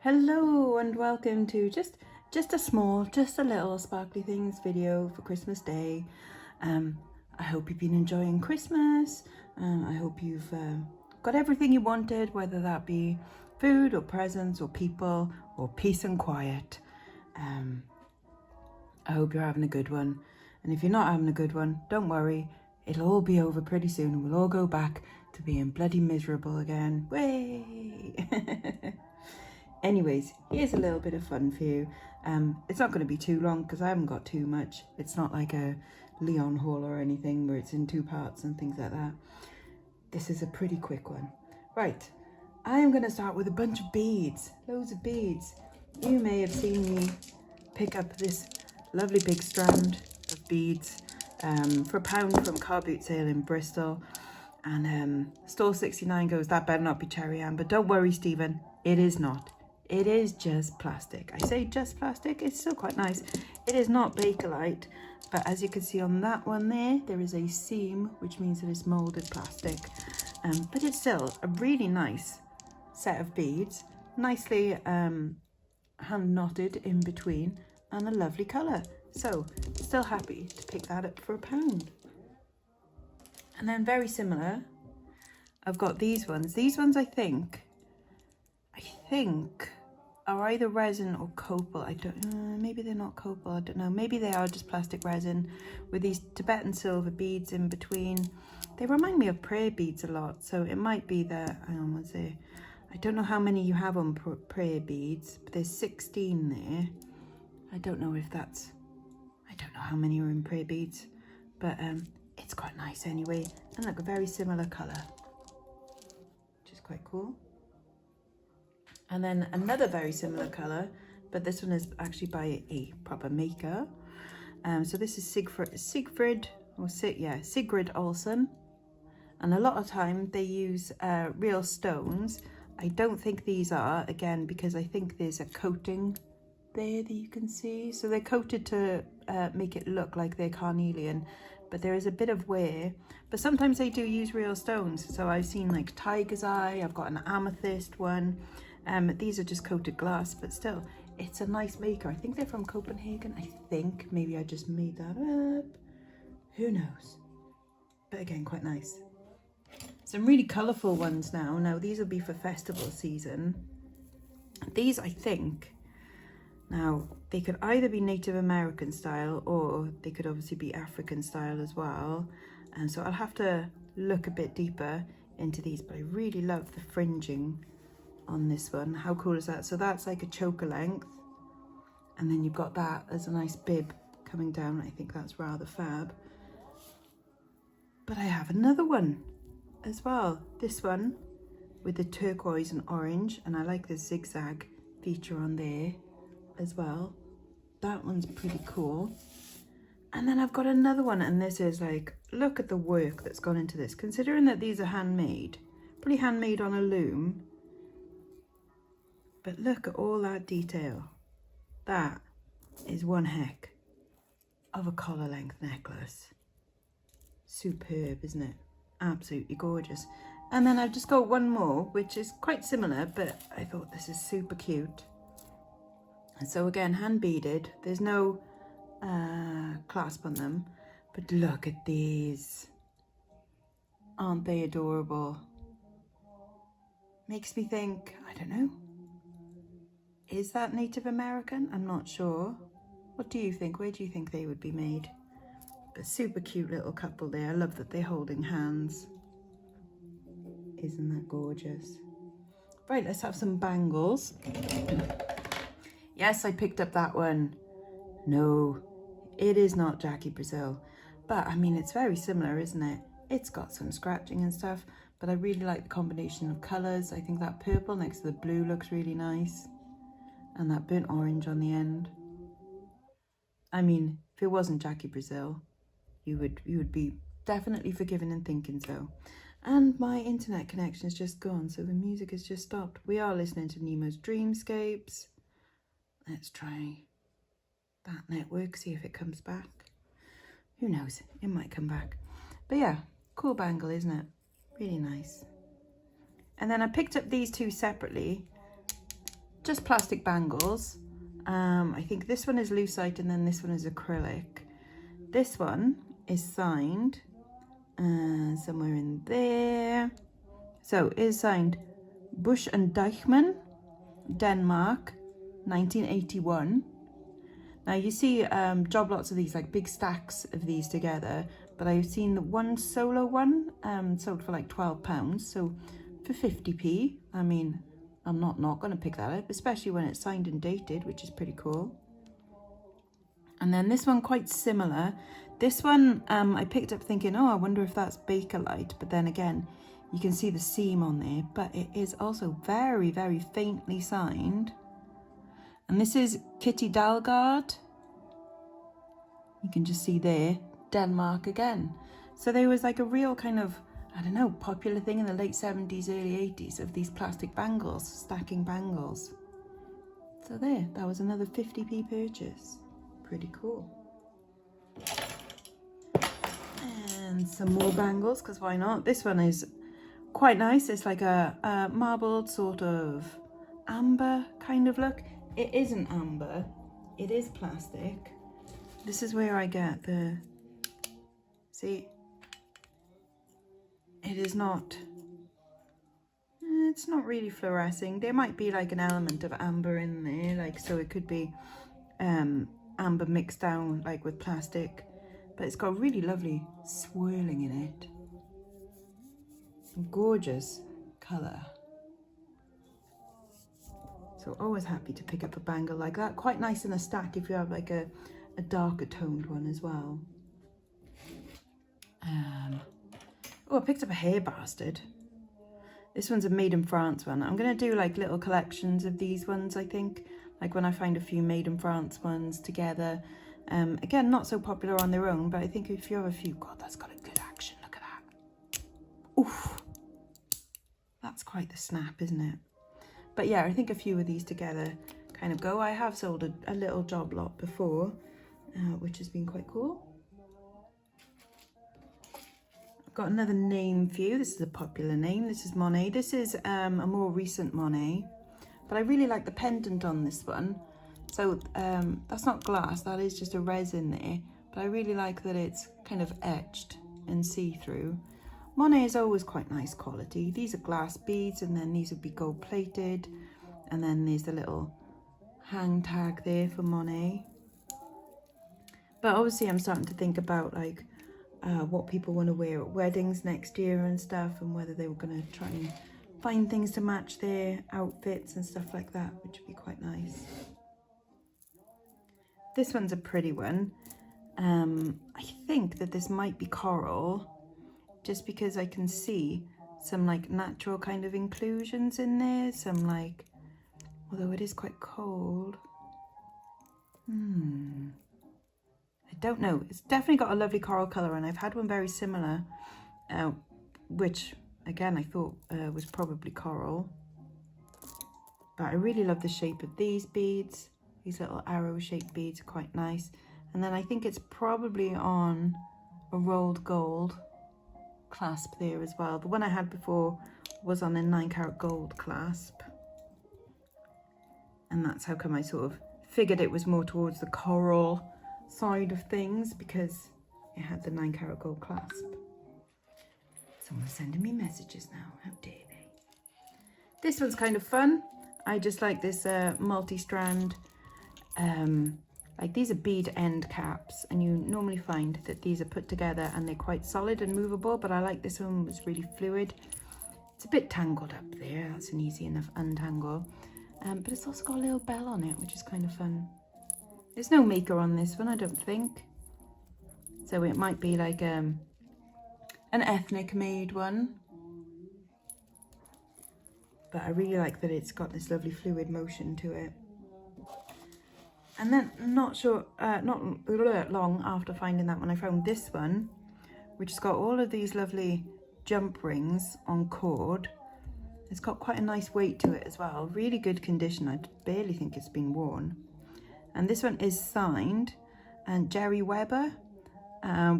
Hello and welcome to just a little sparkly things video for Christmas Day. I hope you've been enjoying Christmas. I hope you've got everything you wanted, whether that be food or presents or people or peace and quiet. I hope you're having a good one. And if you're not having a good one, don't worry. It'll all be over pretty soon and we'll all go back to being bloody miserable again. Way! Anyways, here's a little bit of fun for you. It's not going to be too long because I haven't got too much. It's not like a Leon haul or anything where it's in two parts and things like that. This is a pretty quick one. Right, I am going to start with a bunch of beads, loads of beads. You may have seen me pick up this lovely big strand of beads for £1 from car boot sale in Bristol. And store 69 goes, that better not be cherry amber. Don't worry, Stephen, it is not. It is just plastic. I say just plastic, it's still quite nice. It is not Bakelite, but as you can see on that one there is a seam, which means that it's molded plastic. But it's still a really nice set of beads, nicely hand knotted in between, and a lovely colour. So, still happy to pick that up for £1. And then very similar, I've got these ones. These ones I think are either resin or copal. I don't maybe they're not copal, I don't know. Maybe they are just plastic resin with these Tibetan silver beads in between. They remind me of prayer beads a lot, so it might be that, hang on, what's there? I don't know how many you have on prayer beads, but there's 16 there. I don't know if that's, I don't know how many are in prayer beads, but it's quite nice anyway. And look, a very similar colour, which is quite cool. And then another very similar colour, but this one is actually by a proper maker. So this is Sigrid Olsen. And a lot of time they use real stones. I don't think these are, again, because I think there's a coating there that you can see. So they're coated to make it look like they're carnelian, but there is a bit of wear. But sometimes they do use real stones. So I've seen like tiger's eye, I've got an amethyst one. These are just coated glass, but still, it's a nice maker. I think they're from Copenhagen, I think. Maybe I just made that up. Who knows? But again, quite nice. Some really colourful ones now. Now, these will be for festival season. These, I think, now, they could either be Native American style or they could obviously be African style as well. And so I'll have to look a bit deeper into these, but I really love the fringing on this one. How cool is that? So that's like a choker length, and then you've got that as a nice bib coming down. I think that's rather fab. But I have another one as well, this one with the turquoise and orange, and I like the zigzag feature on there as well. That one's pretty cool. And then I've got another one, and this is like, look at the work that's gone into this, considering that these are handmade, pretty handmade on a loom. But look at all that detail. That is one heck of a collar length necklace. Superb, isn't it? Absolutely gorgeous. And then I've just got one more, which is quite similar, but I thought this is super cute. And so again, hand beaded. There's no clasp on them, but look at these. Aren't they adorable? Makes me think, I don't know. Is that Native American? I'm not sure. What do you think? Where do you think they would be made? But super cute little couple there. I love that they're holding hands. Isn't that gorgeous? Right, let's have some bangles. Yes, I picked up that one. No, it is not Jackie Brazil. But I mean, it's very similar, isn't it? It's got some scratching and stuff, but I really like the combination of colours. I think that purple next to the blue looks really nice. And that burnt orange on the end. I mean, if it wasn't Jackie Brazil, you would be definitely forgiven and thinking so. And my internet connection is just gone, so the music has just stopped. We are listening to Nemo's Dreamscapes. Let's try that network, see if it comes back. Who knows, it might come back. But yeah, cool bangle, isn't it? Really nice. And then I picked up these two separately, just plastic bangles. I think this one is lucite and then this one is acrylic. This one is signed somewhere in there. So it is signed Bush and Deichmann, Denmark, 1981. Now you see job lots of these, like big stacks of these together, but I've seen the one solo one sold for like £12. So for 50p, I mean, I'm not going to pick that up, especially when it's signed and dated, which is pretty cool. And then this one, quite similar. This one I picked up thinking, oh, I wonder if that's Bakelite. But then again, you can see the seam on there, but it is also very, very faintly signed. And this is Kitty Dalgard. You can just see there, Denmark again. So there was like a real kind of, I don't know, popular thing in the late 70s, early 80s of these plastic bangles, stacking bangles. So there, that was another 50p purchase. Pretty cool. And some more bangles, because why not? This one is quite nice. It's like a marbled sort of amber kind of look. It isn't amber, it is plastic. This is where I get the, see, it is not, it's not really fluorescing. There might be like an element of amber in there, like, so it could be amber mixed down like with plastic, but it's got really lovely swirling in it. Gorgeous colour. So always happy to pick up a bangle like that. Quite nice in a stack if you have like a darker toned one as well. Oh, I picked up a hair bastard. This one's a made in France one. I'm going to do like little collections of these ones, I think. Like when I find a few made in France ones together. Again, not so popular on their own, but I think if you have a few, God, that's got a good action. Look at that. Oof. That's quite the snap, isn't it? But yeah, I think a few of these together kind of go. I have sold a little job lot before, which has been quite cool. I've got another name for you. This is a popular name. This is Monet. This is a more recent Monet, but I really like the pendant on this one. So that's not glass, that is just a resin there, but I really like that it's kind of etched and see-through. Monet is always quite nice quality. These are glass beads, and then these would be gold plated, and then there's the little hang tag there for Monet. But obviously I'm starting to think about like what people want to wear at weddings next year and stuff, and whether they were going to try and find things to match their outfits and stuff like that, which would be quite nice. This one's a pretty one. I think that this might be coral, just because I can see some like natural kind of inclusions in there, some like, although it is quite cold. I don't know. It's definitely got a lovely coral colour, and I've had one very similar, which again I thought was probably coral. But I really love the shape of these beads. These little arrow shaped beads are quite nice. And then I think it's probably on a rolled gold clasp there as well. The one I had before was on a 9-carat gold clasp, and that's how come I sort of figured it was more towards the coral side of things, because it had the 9-carat gold clasp. Someone's sending me messages now, how dare they. This one's kind of fun. I just like this multi-strand, like these are bead end caps, and you normally find that these are put together and they're quite solid and movable, but I like this one, was really fluid. It's a bit tangled up there, that's an easy enough untangle, but it's also got a little bell on it, which is kind of fun. There's no maker on this one, I don't think, so it might be like an ethnic made one, but I really like that it's got this lovely fluid motion to it. And then not long after finding that one, I found this one, which has got all of these lovely jump rings on cord. It's got quite a nice weight to it as well. Really good condition. I barely think it's been worn. And this one is signed and Jerry Weber,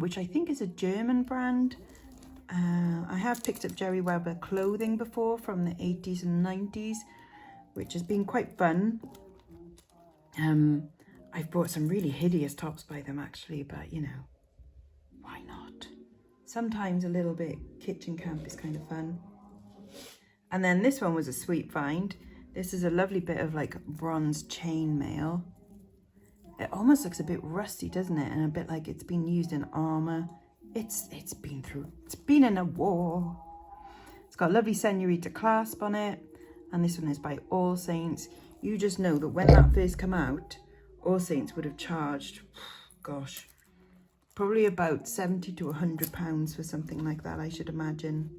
which I think is a German brand. I have picked up Jerry Weber clothing before from the 80s and 90s, which has been quite fun. I've bought some really hideous tops by them actually, but you know, why not? Sometimes a little bit kitchen camp is kind of fun. And then this one was a sweet find. This is a lovely bit of like bronze chainmail. It almost looks a bit rusty, doesn't it? And a bit like it's been used in armor. It's been in a war. It's got a lovely senorita clasp on it. And this one is by All Saints. You just know that when that first came out, All Saints would have charged, gosh, probably about 70 to 100 pounds for something like that, I should imagine.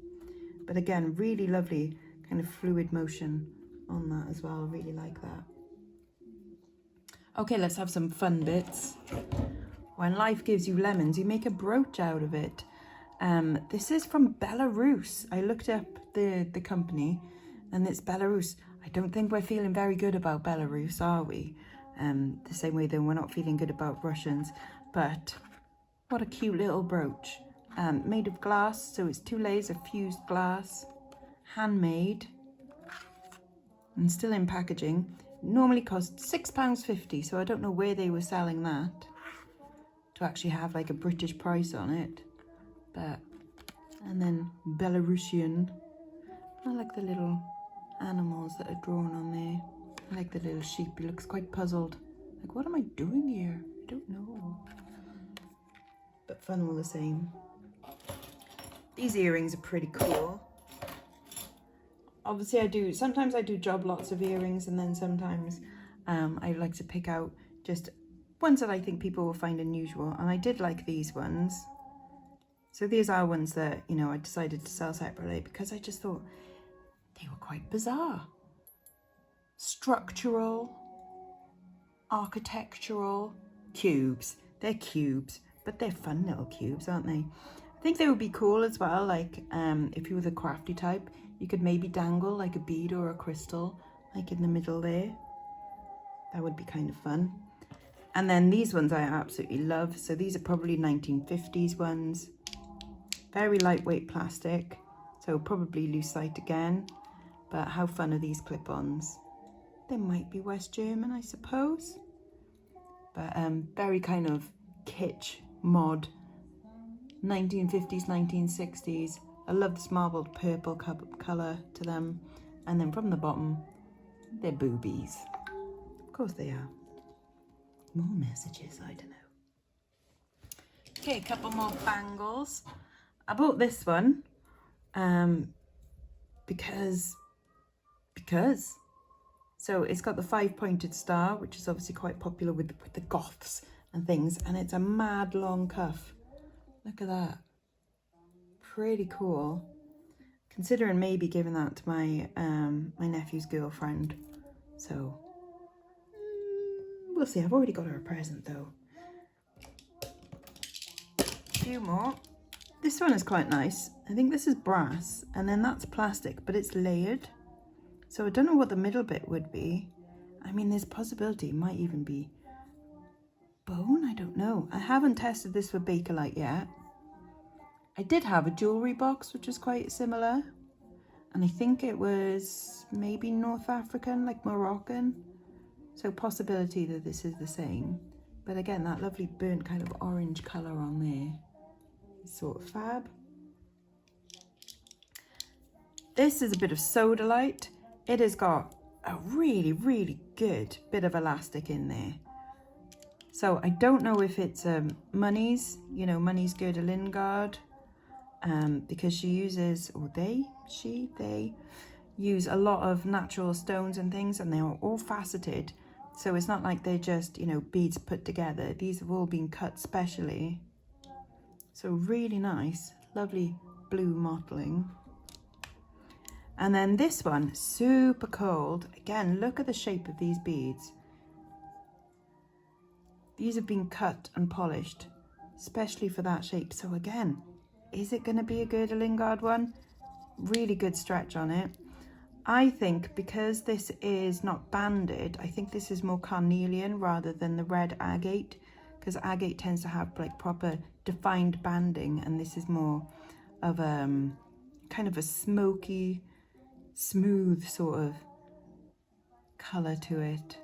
But again, really lovely kind of fluid motion on that as well. I really like that. Okay, let's have some fun bits. When life gives you lemons, you make a brooch out of it. This is from Belarus. I looked up the company, and it's Belarus. I don't think we're feeling very good about Belarus, are we? The same way that we're not feeling good about Russians. But what a cute little brooch. Made of glass, so it's 2 layers of fused glass. Handmade. And still in packaging. Normally costs £6.50, so I don't know where they were selling that to actually have like a British price on it. But, and then Belarusian. I like the little animals that are drawn on there. I like the little sheep. He looks quite puzzled. Like, what am I doing here? I don't know. But fun all the same. These earrings are pretty cool. Obviously sometimes I do job lots of earrings, and then sometimes I like to pick out just ones that I think people will find unusual. And I did like these ones. So these are ones that, you know, I decided to sell separately because I just thought they were quite bizarre. Structural, architectural, cubes. They're cubes, but they're fun little cubes, aren't they? I think they would be cool as well, like if you were the crafty type, you could maybe dangle like a bead or a crystal, like in the middle there. That would be kind of fun. And then these ones I absolutely love. So these are probably 1950s ones. Very lightweight plastic, so probably lucite again. But how fun are these clip-ons? They might be West German, I suppose. But very kind of kitsch mod. 1950s, 1960s. I love this marbled purple colour to them. And then from the bottom, they're boobies. Of course they are. More messages, I don't know. Okay, a couple more bangles. I bought this one because. So it's got the 5-pointed star, which is obviously quite popular with the goths and things. And it's a mad long cuff. Look at that. Pretty cool. Considering maybe giving that to my my nephew's girlfriend. So we'll see. I've already got her a present though. A few more. This one is quite nice. I think this is brass, and then that's plastic, but it's layered. So I don't know what the middle bit would be. I mean, there's a possibility it might even be bone. I don't know. I haven't tested this with Bakelite yet. I did have a jewellery box, which was quite similar. And I think it was maybe North African, like Moroccan. So possibility that this is the same. But again, that lovely burnt kind of orange colour on there. Sort of fab. This is a bit of sodalite. It has got a really, really good bit of elastic in there. So I don't know if it's Money's, you know, Money's Gerda Lingard, because she uses, or they use a lot of natural stones and things, and they are all faceted. So it's not like they're just, you know, beads put together. These have all been cut specially. So really nice, lovely blue mottling. And then this one, super cold. Again, look at the shape of these beads. These have been cut and polished, especially for that shape. So again, is it going to be a Gerda Lingard one? Really good stretch on it. I think because this is not banded, I think this is more carnelian rather than the red agate, because agate tends to have like proper defined banding, and this is more of a kind of a smoky, smooth sort of colour to it.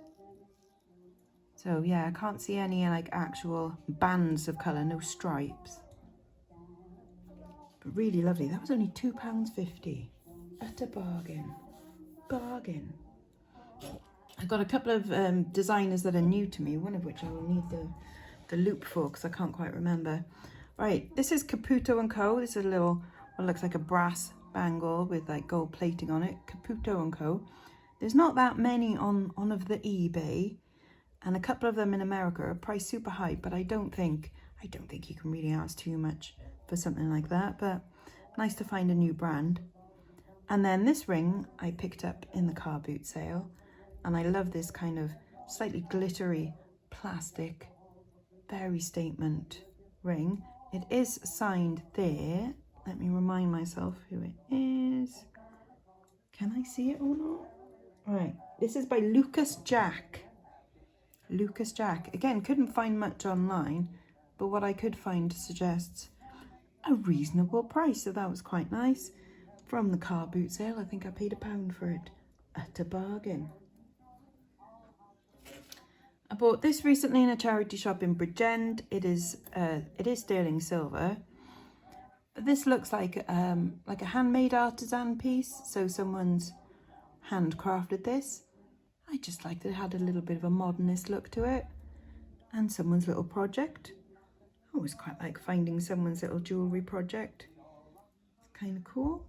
So yeah, I can't see any like actual bands of colour, no stripes. But really lovely. That was only £2.50. Utter bargain. Bargain. I got a couple of designers that are new to me, one of which I will need the loop for because I can't quite remember. Right, this is Caputo & Co. This is a little, what looks like a brass bangle with like gold plating on it. Caputo & Co. There's not that many on of the eBay, and a couple of them in America are priced super high, but I don't think you can really ask too much for something like that, but nice to find a new brand. And then this ring I picked up in the car boot sale, and I love this kind of slightly glittery plastic, very statement ring. It is signed there. Let me remind myself who it is. Can I see it or not? Right, this is by Lucas Jack. Lucas Jack. Again, couldn't find much online, but what I could find suggests a reasonable price, so that was quite nice. From the car boot sale, I think I paid £1 for it. At a bargain. I bought this recently in a charity shop in Bridgend. It is sterling silver. This looks like a handmade artisan piece, so someone's handcrafted this. I just liked it had a little bit of a modernist look to it, and someone's little project. I always quite like finding someone's little jewellery project. It's kind of cool.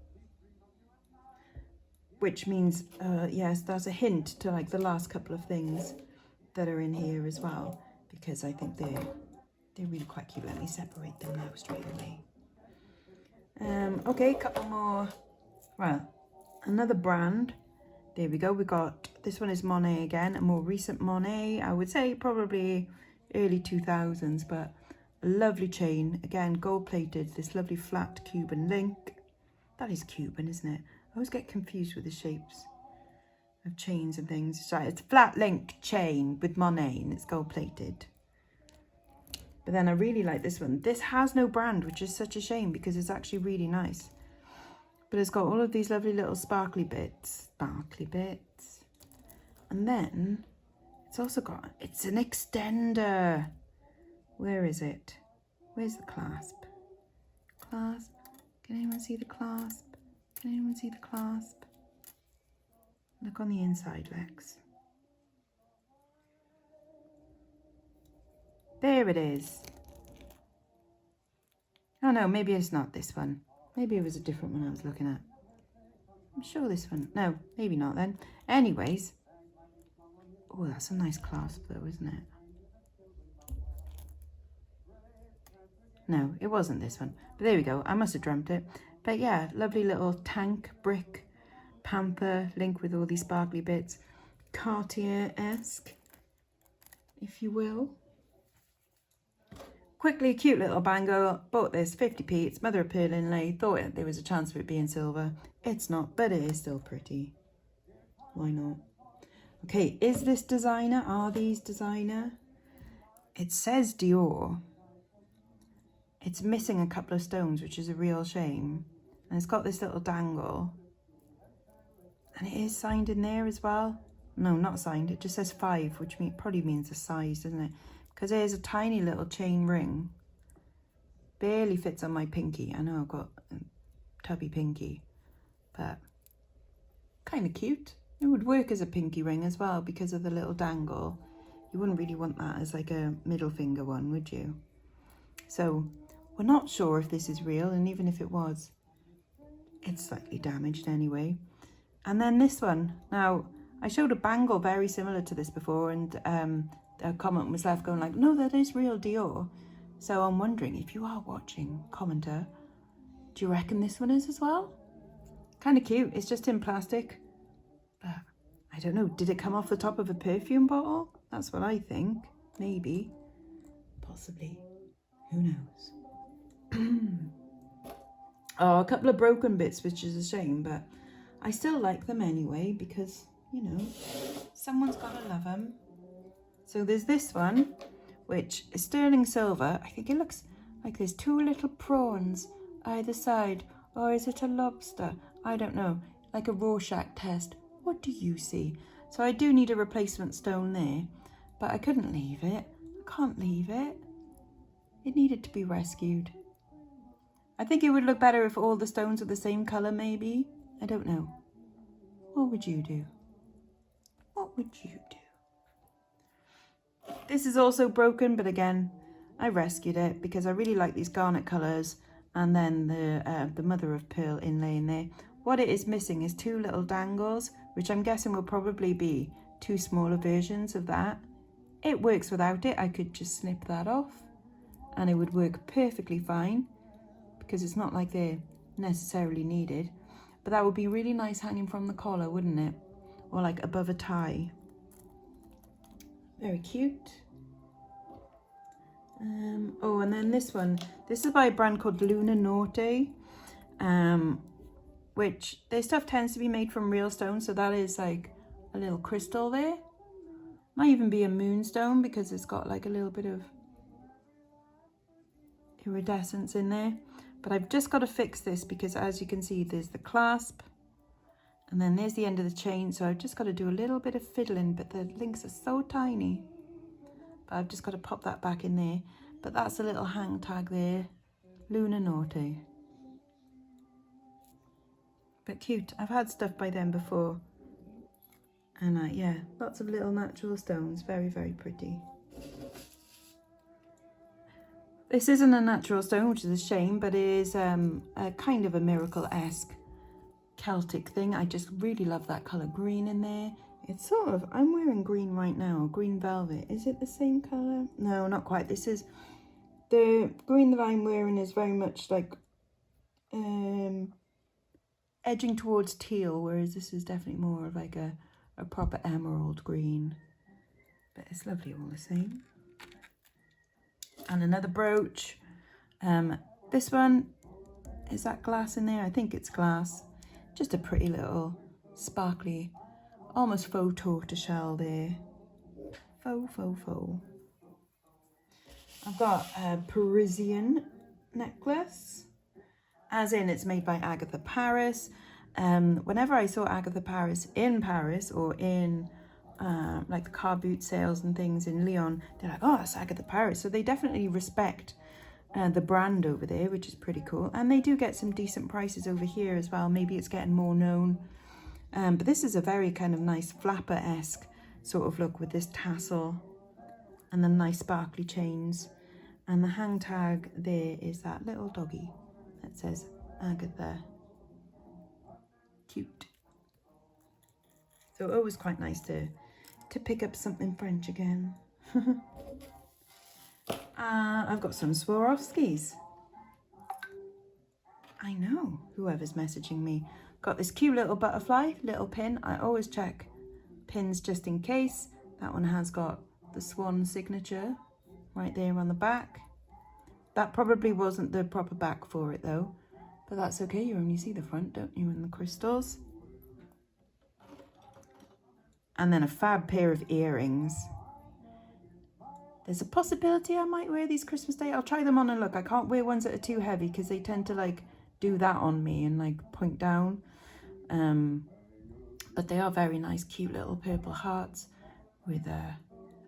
Which means, yes, there's a hint to like the last couple of things that are in here as well, because I think they're really quite cute. Let me separate them now straight away. Okay, a couple more. Well, another brand. There we go. We got, this one is Monet again, a more recent Monet. I would say probably early 2000s, but a lovely chain. Again, gold plated, this lovely flat Cuban link. That is Cuban, isn't it? I always get confused with the shapes of chains and things. So it's a flat link chain with Monet and it's gold plated. But then I really like this one. This has no brand, which is such a shame because it's actually really nice. But it's got all of these lovely little sparkly bits. And then it's also got, it's an extender. Where is it? Where's the clasp? Clasp. Can anyone see the clasp? Can anyone see the clasp? Look on the inside, Lex. There it is. Oh no, maybe it's not this one. Maybe it was a different one I was looking at. I'm sure this one. No, maybe not then. Anyways. Oh, that's a nice clasp though, isn't it? No, it wasn't this one. But there we go. I must have dreamt it. But yeah, lovely little tank, brick, panther link with all these sparkly bits. Cartier-esque, if you will. Quickly, cute little bangle. Bought this, 50p. It's mother of pearl inlay. Thought there was a chance of it being silver. It's not, but it is still pretty. Why not? Okay, is this designer? Are these designer? It says Dior. It's missing a couple of stones, which is a real shame. And it's got this little dangle. And it is signed in there as well. No, not signed. It just says 5, which probably means the size, doesn't it? Because it is a tiny little chain ring. Barely fits on my pinky. I know I've got a tubby pinky. But kind of cute. It would work as a pinky ring as well because of the little dangle. You wouldn't really want that as like a middle finger one, would you? So we're not sure if this is real, and even if it was, it's slightly damaged anyway. And then this one. Now, I showed a bangle very similar to this before, and a comment was left going like, no, that is real Dior. So I'm wondering, if you are watching, commenter, do you reckon this one is as well? Kind of cute. It's just in plastic. But I don't know. Did it come off the top of a perfume bottle? That's what I think. Maybe. Possibly. Who knows? Oh, a couple of broken bits, which is a shame, but I still like them anyway because, you know, someone's got to love them. So there's this one, which is sterling silver. I think it looks like there's 2 little prawns either side. Or is it a lobster? I don't know. Like a Rorschach test. What do you see? So I do need a replacement stone there, but I couldn't leave it. I can't leave it. It needed to be rescued. I think it would look better if all the stones were the same colour, maybe. I don't know. What would you do? What would you do? This is also broken, but again, I rescued it because I really like these garnet colours, and then the mother of pearl inlay in there. What it is missing is 2 little dangles, which I'm guessing will probably be 2 smaller versions of that. It works without it. I could just snip that off and it would work perfectly fine because it's not like they're necessarily needed. But that would be really nice hanging from the collar, wouldn't it? Or like above a tie. Very cute. Oh, and then this one. This is by a brand called Luna Norte, which their stuff tends to be made from real stone. So that is like a little crystal there. Might even be a moonstone because it's got like a little bit of iridescence in there. But I've just got to fix this because as you can see, there's the clasp. And then there's the end of the chain. So I've just got to do a little bit of fiddling, but the links are so tiny. But I've just got to pop that back in there. But that's a little hang tag there. Luna Norte. But cute. I've had stuff by them before. And yeah, lots of little natural stones. Very, very pretty. This isn't a natural stone, which is a shame, but it is a kind of a miracle-esque Celtic thing. I just really love that colour green in there. It's sort of, I'm wearing green right now, green velvet. Is it the same colour? No, not quite. This is, the green that I'm wearing is very much like edging towards teal, whereas this is definitely more of like a proper emerald green. But it's lovely all the same. And another brooch. This one, is that glass in there? I think it's glass. Just a pretty little sparkly, almost faux tortoiseshell there. Faux. I've got a Parisian necklace, as in it's made by Agatha Paris. Whenever I saw Agatha Paris in Paris or in like the car boot sales and things in Lyon, they're like, oh, that's Agatha Paris. So they definitely respect the brand over there, which is pretty cool. And they do get some decent prices over here as well. Maybe it's getting more known. But this is a very kind of nice flapper-esque sort of look with this tassel and the nice sparkly chains. And the hang tag there is that little doggy that says Agatha. Cute. So always quite nice to pick up something French again. I've got some Swarovskis. I know, whoever's messaging me. Got this cute little butterfly, little pin. I always check pins just in case. That one has got the swan signature right there on the back. That probably wasn't the proper back for it though, but that's okay. You only see the front, don't you, and the crystals. And then a fab pair of earrings. There's a possibility I might wear these Christmas Day. I'll try them on and look. I can't wear ones that are too heavy because they tend to like do that on me and like point down. But they are very nice, cute little purple hearts with a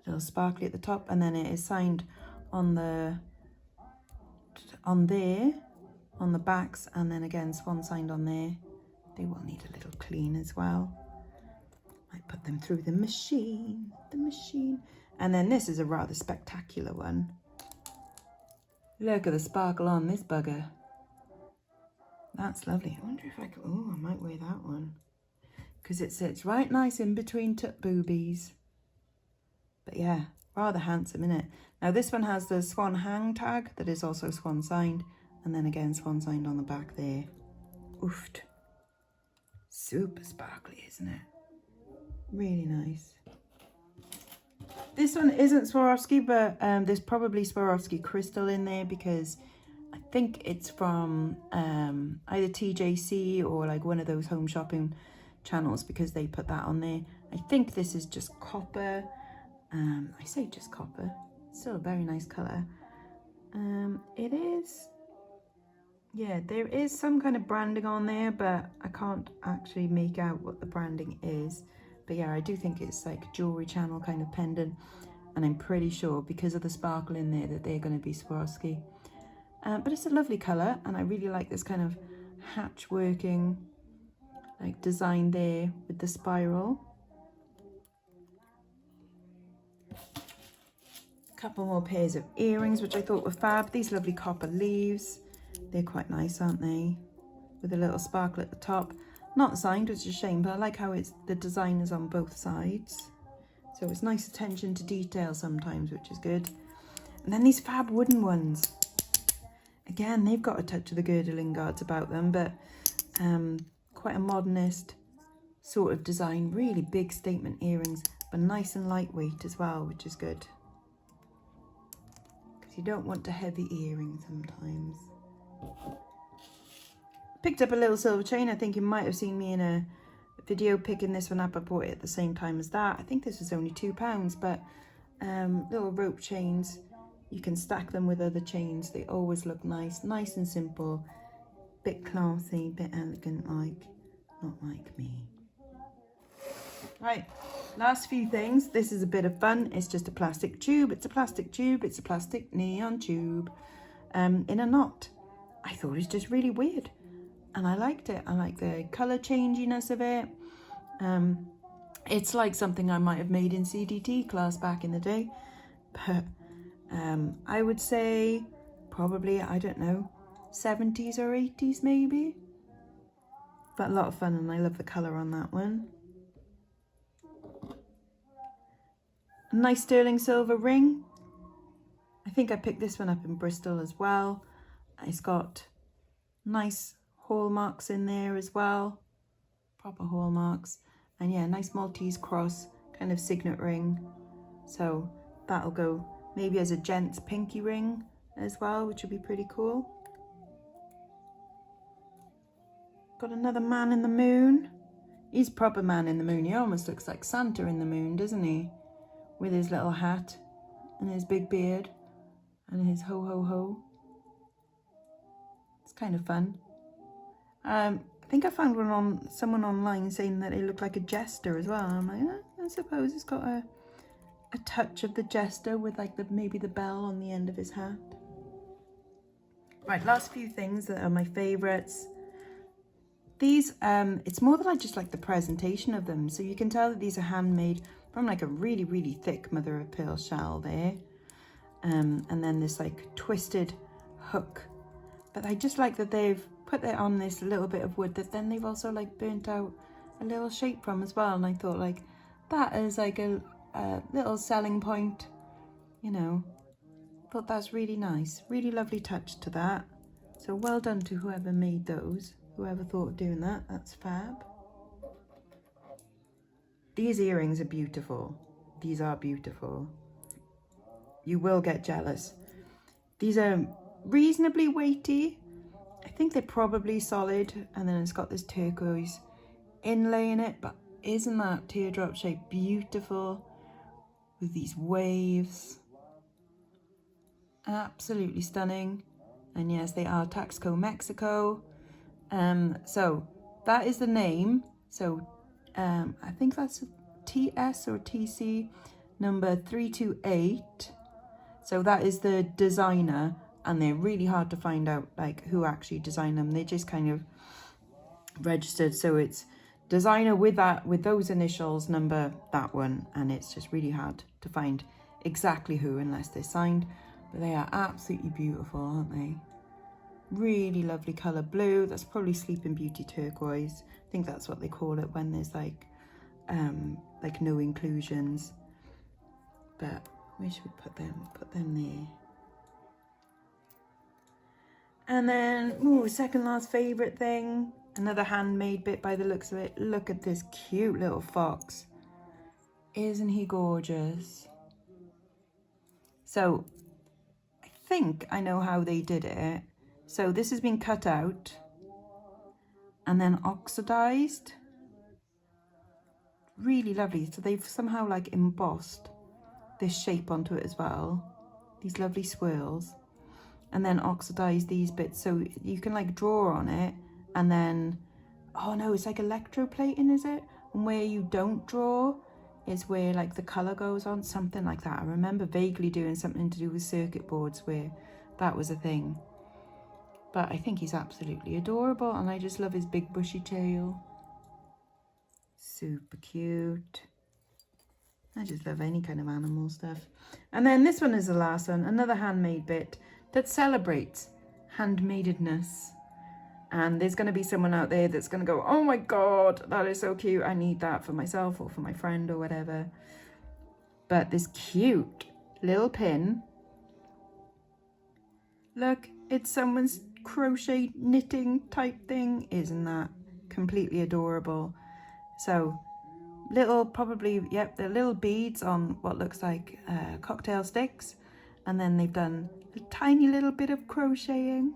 little sparkly at the top. And then it is signed on the backs, and then again swan signed on there. They will need a little clean as well. Might put them through the machine. And then this is a rather spectacular one. Look at the sparkle on this bugger. That's lovely. I wonder if I could, oh, I might wear that one. Because it sits right nice in between boobies. But yeah, rather handsome, isn't it? Now this one has the swan hang tag that is also swan signed. And then again, swan signed on the back there. Oofed. Super sparkly, isn't it? Really nice. This one isn't Swarovski, but there's probably Swarovski crystal in there because I think it's from either TJC or like one of those home shopping channels because they put that on there. I think this is just copper. I say just copper. Still a very nice colour. It is. Yeah, there is some kind of branding on there, but I can't actually make out what the branding is. But yeah, I do think it's like Jewellery Channel kind of pendant. And I'm pretty sure because of the sparkle in there that they're going to be Swarovski. But it's a lovely colour, and I really like this kind of hatch working like design there with the spiral. A couple more pairs of earrings, which I thought were fab. These lovely copper leaves. They're quite nice, aren't they? With a little sparkle at the top. Not signed, which is a shame, but I like how the design is on both sides. So it's nice attention to detail sometimes, which is good. And then these fab wooden ones. Again, they've got a touch of the girdling guards about them, but quite a modernist sort of design. Really big statement earrings, but nice and lightweight as well, which is good. Because you don't want a heavy earring sometimes. Picked up a little silver chain. I think you might have seen me in a video picking this one up. I bought it at the same time as that. I think this was only £2, but little rope chains. You can stack them with other chains. They always look nice and simple. Bit classy, bit elegant, like, not like me. Right, last few things. This is a bit of fun. It's just a plastic tube. It's a plastic tube. It's a plastic neon tube in a knot. I thought it was just really weird. And I liked it. I like the colour changiness of it. It's like something I might have made in CDT class back in the day. But I would say probably, I don't know, 70s or 80s maybe. But a lot of fun, and I love the colour on that one. A nice sterling silver ring. I think I picked this one up in Bristol as well. It's got nice hallmarks in there as well, proper hallmarks, and yeah, nice Maltese cross kind of signet ring. So that'll go maybe as a gent's pinky ring as well, which would be pretty cool. Got another man in the moon. He's proper man in the moon. He almost looks like Santa in the moon, doesn't he? With his little hat and his big beard and his ho ho ho. It's kind of fun. I think I found someone online saying that it looked like a jester as well. I'm like, I suppose it's got a touch of the jester with like maybe the bell on the end of his hat. Right, last few things that are my favourites. These, it's more that I just like the presentation of them. So you can tell that these are handmade from like a really, really thick mother of pearl shell there. And then this like twisted hook. But I just like that they've put it on this little bit of wood that then they've also like burnt out a little shape from as well. And I thought like that is like a little selling point, you know. Thought that's really nice. Really lovely touch to that. So well done to whoever made those. Whoever thought of doing that, that's fab. These earrings are beautiful. These are beautiful. You will get jealous. These are reasonably weighty. I think they're probably solid, and then it's got this turquoise inlay in it, but isn't that teardrop shape beautiful with these waves? Absolutely stunning. And yes, they are Taxco Mexico. So that is the name. So I think that's TS or TC number 328. So that is the designer, and they're really hard to find out like who actually designed them. They just kind of registered, so it's designer with those initials, number that one, and it's just really hard to find exactly who unless they're signed. But they are absolutely beautiful, aren't they? Really lovely colour blue. That's probably Sleeping Beauty turquoise. I think that's what they call it when there's like no inclusions. But where should we put them? Put them there. And then, ooh, second last favourite thing. Another handmade bit by the looks of it. Look at this cute little fox. Isn't he gorgeous? So, I think I know how they did it. So this has been cut out and then oxidized. Really lovely. So they've somehow like embossed this shape onto it as well. These lovely swirls. And then oxidize these bits so you can like draw on it, and then, oh no, it's like electroplating, is it? and where you don't draw is where like the colour goes on, something like that. I remember vaguely doing something to do with circuit boards where that was a thing. But I think he's absolutely adorable, and I just love his big bushy tail. Super cute. I just love any kind of animal stuff. And then this one is the last one, another handmade bit that celebrates handmaidedness. And there's going to be someone out there that's going to go, oh my God, that is so cute. I need that for myself or for my friend or whatever. But this cute little pin. Look, it's someone's crochet knitting type thing. Isn't that completely adorable? So little, probably, yep, they're little beads on what looks like cocktail sticks. And then they've done a tiny little bit of crocheting,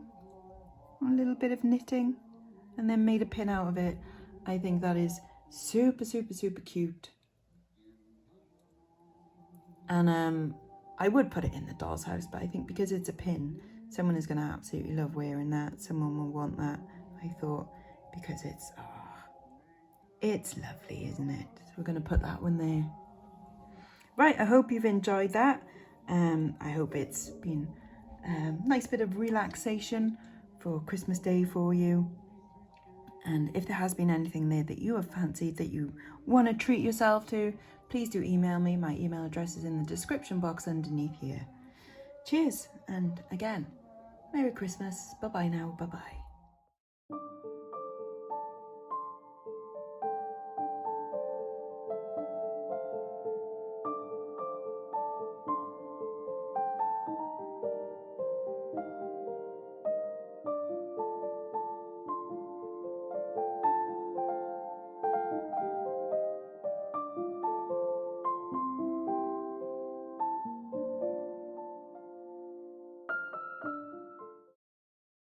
a little bit of knitting, and then made a pin out of it. I think that is super, super, super cute. And I would put it in the doll's house, but I think because it's a pin, someone is going to absolutely love wearing that. Someone will want that, I thought, because it's lovely, isn't it? So we're going to put that one there. Right, I hope you've enjoyed that. I hope it's been a nice bit of relaxation for Christmas Day for you. And if there has been anything there that you have fancied, that you want to treat yourself to, please do email me. My email address is in the description box underneath here. Cheers, and again, Merry Christmas. Bye-bye now. Bye-bye.